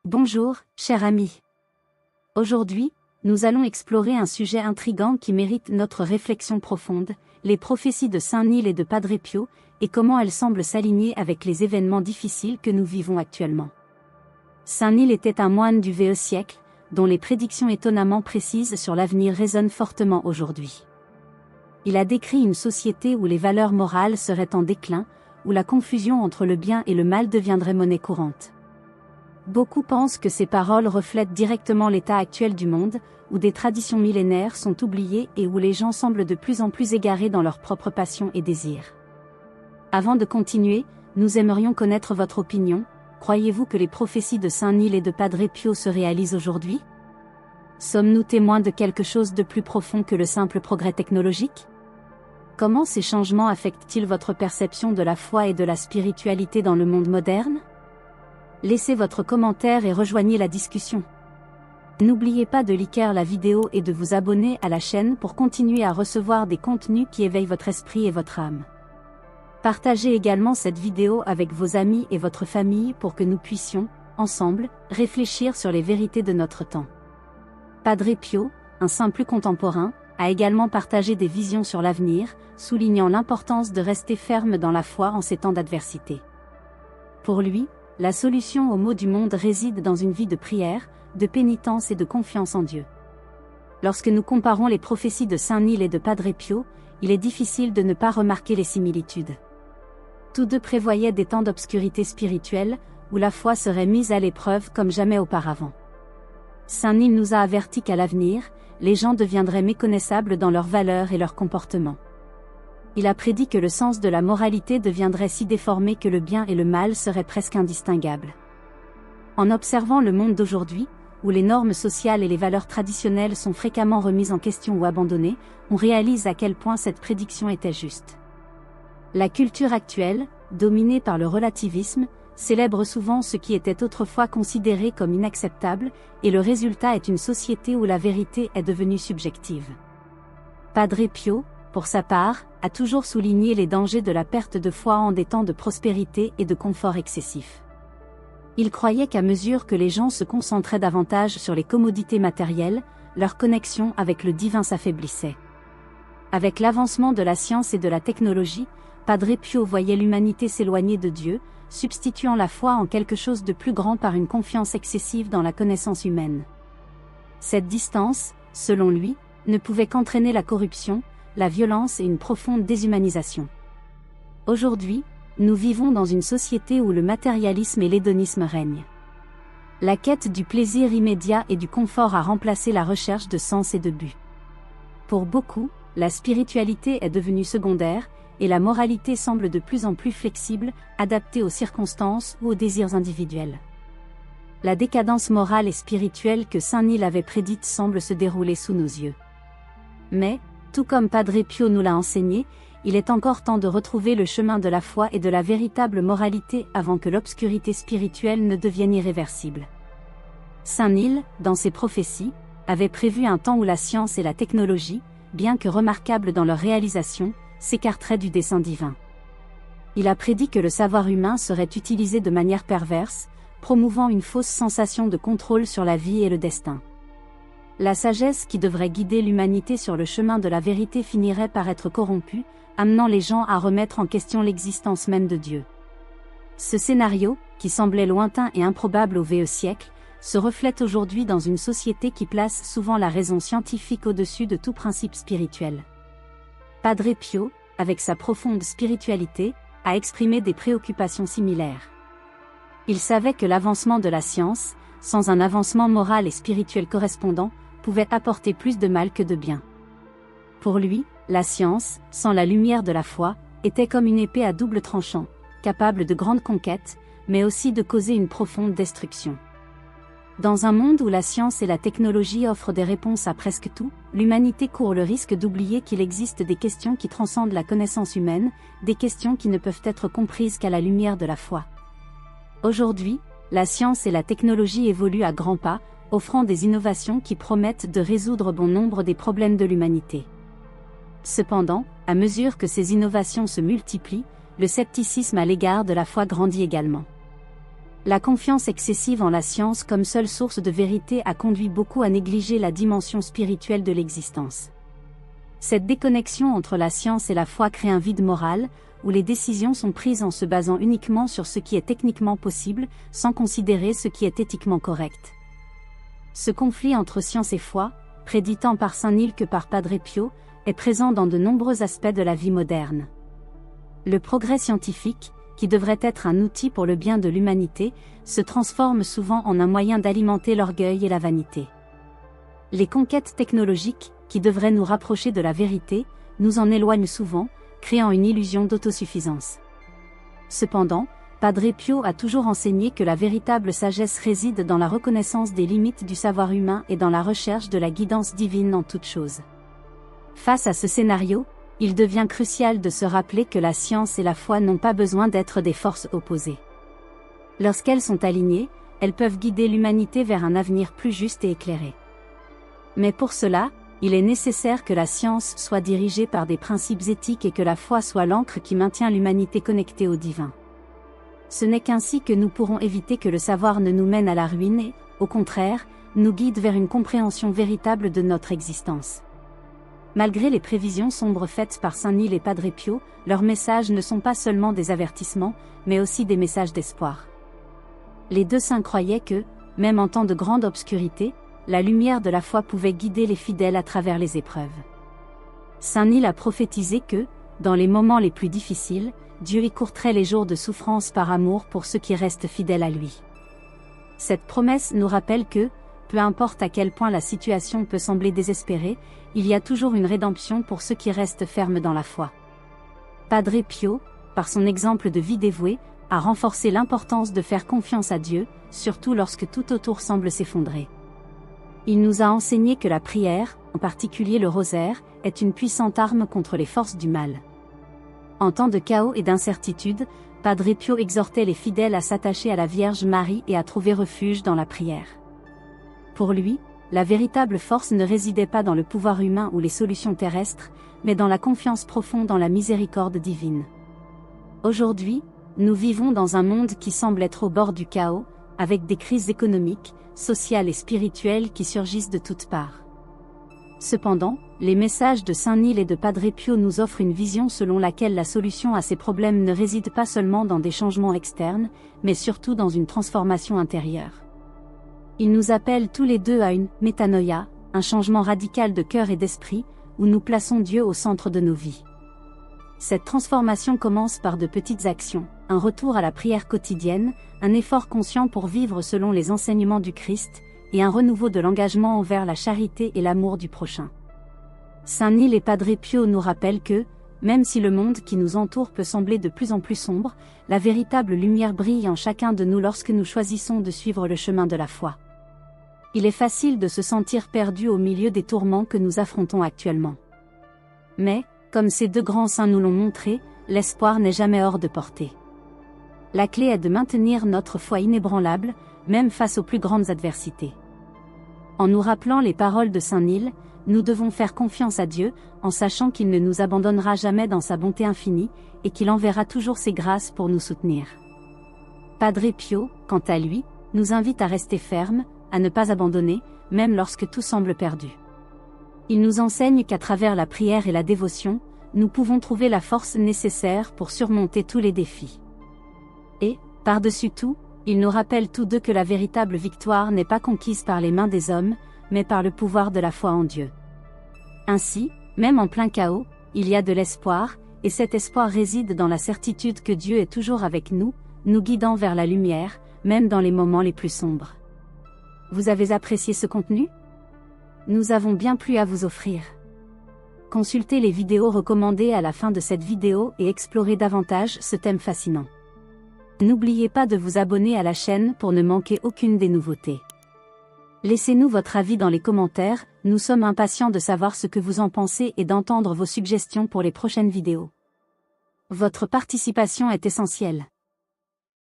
Bonjour, cher ami. Aujourd'hui, nous allons explorer un sujet intrigant qui mérite notre réflexion profonde, les prophéties de Saint Nil et de Padre Pio, et comment elles semblent s'aligner avec les événements difficiles que nous vivons actuellement. Saint Nil était un moine du VE siècle, dont les prédictions étonnamment précises sur l'avenir résonnent fortement aujourd'hui. Il a décrit une société où les valeurs morales seraient en déclin, où la confusion entre le bien et le mal deviendrait monnaie courante. Beaucoup pensent que ces paroles reflètent directement l'état actuel du monde, où des traditions millénaires sont oubliées et où les gens semblent de plus en plus égarés dans leurs propres passions et désirs. Avant de continuer, nous aimerions connaître votre opinion. Croyez-vous que les prophéties de Saint Nil et de Padre Pio se réalisent aujourd'hui? Sommes-nous témoins de quelque chose de plus profond que le simple progrès technologique? Comment ces changements affectent-ils votre perception de la foi et de la spiritualité dans le monde moderne? Laissez votre commentaire et rejoignez la discussion. N'oubliez pas de liker la vidéo et de vous abonner à la chaîne pour continuer à recevoir des contenus qui éveillent votre esprit et votre âme. Partagez également cette vidéo avec vos amis et votre famille pour que nous puissions, ensemble, réfléchir sur les vérités de notre temps. Padre Pio, un saint plus contemporain, a également partagé des visions sur l'avenir, soulignant l'importance de rester ferme dans la foi en ces temps d'adversité. Pour lui, la solution aux maux du monde réside dans une vie de prière, de pénitence et de confiance en Dieu. Lorsque nous comparons les prophéties de Saint Nil et de Padre Pio, il est difficile de ne pas remarquer les similitudes. Tous deux prévoyaient des temps d'obscurité spirituelle, où la foi serait mise à l'épreuve comme jamais auparavant. Saint Nil nous a avertis qu'à l'avenir, les gens deviendraient méconnaissables dans leurs valeurs et leurs comportements. Il a prédit que le sens de la moralité deviendrait si déformé que le bien et le mal seraient presque indistinguables. En observant le monde d'aujourd'hui, où les normes sociales et les valeurs traditionnelles sont fréquemment remises en question ou abandonnées, on réalise à quel point cette prédiction était juste. La culture actuelle, dominée par le relativisme, célèbre souvent ce qui était autrefois considéré comme inacceptable, et le résultat est une société où la vérité est devenue subjective. Padre Pio, pour sa part, a toujours souligné les dangers de la perte de foi en des temps de prospérité et de confort excessif. Il croyait qu'à mesure que les gens se concentraient davantage sur les commodités matérielles, leur connexion avec le divin s'affaiblissait. Avec l'avancement de la science et de la technologie, Padre Pio voyait l'humanité s'éloigner de Dieu, substituant la foi en quelque chose de plus grand par une confiance excessive dans la connaissance humaine. Cette distance, selon lui, ne pouvait qu'entraîner la corruption, la violence et une profonde déshumanisation. Aujourd'hui, nous vivons dans une société où le matérialisme et l'hédonisme règnent. La quête du plaisir immédiat et du confort a remplacé la recherche de sens et de but. Pour beaucoup, la spiritualité est devenue secondaire, et la moralité semble de plus en plus flexible, adaptée aux circonstances ou aux désirs individuels. La décadence morale et spirituelle que Saint Nil avait prédite semble se dérouler sous nos yeux. Mais, tout comme Padre Pio nous l'a enseigné, il est encore temps de retrouver le chemin de la foi et de la véritable moralité avant que l'obscurité spirituelle ne devienne irréversible. Saint Nil, dans ses prophéties, avait prévu un temps où la science et la technologie, bien que remarquables dans leur réalisation, s'écarteraient du dessein divin. Il a prédit que le savoir humain serait utilisé de manière perverse, promouvant une fausse sensation de contrôle sur la vie et le destin. La sagesse qui devrait guider l'humanité sur le chemin de la vérité finirait par être corrompue, amenant les gens à remettre en question l'existence même de Dieu. Ce scénario, qui semblait lointain et improbable au VE siècle, se reflète aujourd'hui dans une société qui place souvent la raison scientifique au-dessus de tout principe spirituel. Padre Pio, avec sa profonde spiritualité, a exprimé des préoccupations similaires. Il savait que l'avancement de la science, sans un avancement moral et spirituel correspondant, pouvait apporter plus de mal que de bien. Pour lui, la science, sans la lumière de la foi, était comme une épée à double tranchant, capable de grandes conquêtes, mais aussi de causer une profonde destruction. Dans un monde où la science et la technologie offrent des réponses à presque tout, l'humanité court le risque d'oublier qu'il existe des questions qui transcendent la connaissance humaine, des questions qui ne peuvent être comprises qu'à la lumière de la foi. Aujourd'hui, la science et la technologie évoluent à grands pas, offrant des innovations qui promettent de résoudre bon nombre des problèmes de l'humanité. Cependant, à mesure que ces innovations se multiplient, le scepticisme à l'égard de la foi grandit également. La confiance excessive en la science comme seule source de vérité a conduit beaucoup à négliger la dimension spirituelle de l'existence. Cette déconnexion entre la science et la foi crée un vide moral, où les décisions sont prises en se basant uniquement sur ce qui est techniquement possible, sans considérer ce qui est éthiquement correct. Ce conflit entre science et foi, prédit tant par Saint Neil que par Padre Pio, est présent dans de nombreux aspects de la vie moderne. Le progrès scientifique, qui devrait être un outil pour le bien de l'humanité, se transforme souvent en un moyen d'alimenter l'orgueil et la vanité. Les conquêtes technologiques, qui devraient nous rapprocher de la vérité, nous en éloignent souvent, créant une illusion d'autosuffisance. Cependant, Padre Pio a toujours enseigné que la véritable sagesse réside dans la reconnaissance des limites du savoir humain et dans la recherche de la guidance divine en toutes choses. Face à ce scénario, il devient crucial de se rappeler que la science et la foi n'ont pas besoin d'être des forces opposées. Lorsqu'elles sont alignées, elles peuvent guider l'humanité vers un avenir plus juste et éclairé. Mais pour cela, il est nécessaire que la science soit dirigée par des principes éthiques et que la foi soit l'ancre qui maintient l'humanité connectée au divin. Ce n'est qu'ainsi que nous pourrons éviter que le savoir ne nous mène à la ruine et, au contraire, nous guide vers une compréhension véritable de notre existence. Malgré les prévisions sombres faites par Saint Neil et Padre Pio, leurs messages ne sont pas seulement des avertissements, mais aussi des messages d'espoir. Les deux saints croyaient que, même en temps de grande obscurité, la lumière de la foi pouvait guider les fidèles à travers les épreuves. Saint Neil a prophétisé que, dans les moments les plus difficiles, Dieu écourterait les jours de souffrance par amour pour ceux qui restent fidèles à lui. Cette promesse nous rappelle que, peu importe à quel point la situation peut sembler désespérée, il y a toujours une rédemption pour ceux qui restent fermes dans la foi. Padre Pio, par son exemple de vie dévouée, a renforcé l'importance de faire confiance à Dieu, surtout lorsque tout autour semble s'effondrer. Il nous a enseigné que la prière, en particulier le rosaire, est une puissante arme contre les forces du mal. En temps de chaos et d'incertitude, Padre Pio exhortait les fidèles à s'attacher à la Vierge Marie et à trouver refuge dans la prière. Pour lui, la véritable force ne résidait pas dans le pouvoir humain ou les solutions terrestres, mais dans la confiance profonde en la miséricorde divine. Aujourd'hui, nous vivons dans un monde qui semble être au bord du chaos, avec des crises économiques, sociales et spirituelles qui surgissent de toutes parts. Cependant, les messages de Saint Neil et de Padre Pio nous offrent une vision selon laquelle la solution à ces problèmes ne réside pas seulement dans des changements externes, mais surtout dans une transformation intérieure. Ils nous appellent tous les deux à une « métanoïa », un changement radical de cœur et d'esprit, où nous plaçons Dieu au centre de nos vies. Cette transformation commence par de petites actions, un retour à la prière quotidienne, un effort conscient pour vivre selon les enseignements du Christ, et un renouveau de l'engagement envers la charité et l'amour du prochain. Saint Neil et Padre Pio nous rappellent que, même si le monde qui nous entoure peut sembler de plus en plus sombre, la véritable lumière brille en chacun de nous lorsque nous choisissons de suivre le chemin de la foi. Il est facile de se sentir perdu au milieu des tourments que nous affrontons actuellement. Mais, comme ces deux grands saints nous l'ont montré, l'espoir n'est jamais hors de portée. La clé est de maintenir notre foi inébranlable, même face aux plus grandes adversités. En nous rappelant les paroles de Saint Neil, nous devons faire confiance à Dieu, en sachant qu'il ne nous abandonnera jamais dans sa bonté infinie, et qu'il enverra toujours ses grâces pour nous soutenir. Padre Pio, quant à lui, nous invite à rester fermes, à ne pas abandonner, même lorsque tout semble perdu. Il nous enseigne qu'à travers la prière et la dévotion, nous pouvons trouver la force nécessaire pour surmonter tous les défis. Et, par-dessus tout, il nous rappelle tous deux que la véritable victoire n'est pas conquise par les mains des hommes, mais par le pouvoir de la foi en Dieu. Ainsi, même en plein chaos, il y a de l'espoir, et cet espoir réside dans la certitude que Dieu est toujours avec nous, nous guidant vers la lumière, même dans les moments les plus sombres. Vous avez apprécié ce contenu ? Nous avons bien plus à vous offrir. Consultez les vidéos recommandées à la fin de cette vidéo et explorez davantage ce thème fascinant. N'oubliez pas de vous abonner à la chaîne pour ne manquer aucune des nouveautés. Laissez-nous votre avis dans les commentaires, nous sommes impatients de savoir ce que vous en pensez et d'entendre vos suggestions pour les prochaines vidéos. Votre participation est essentielle.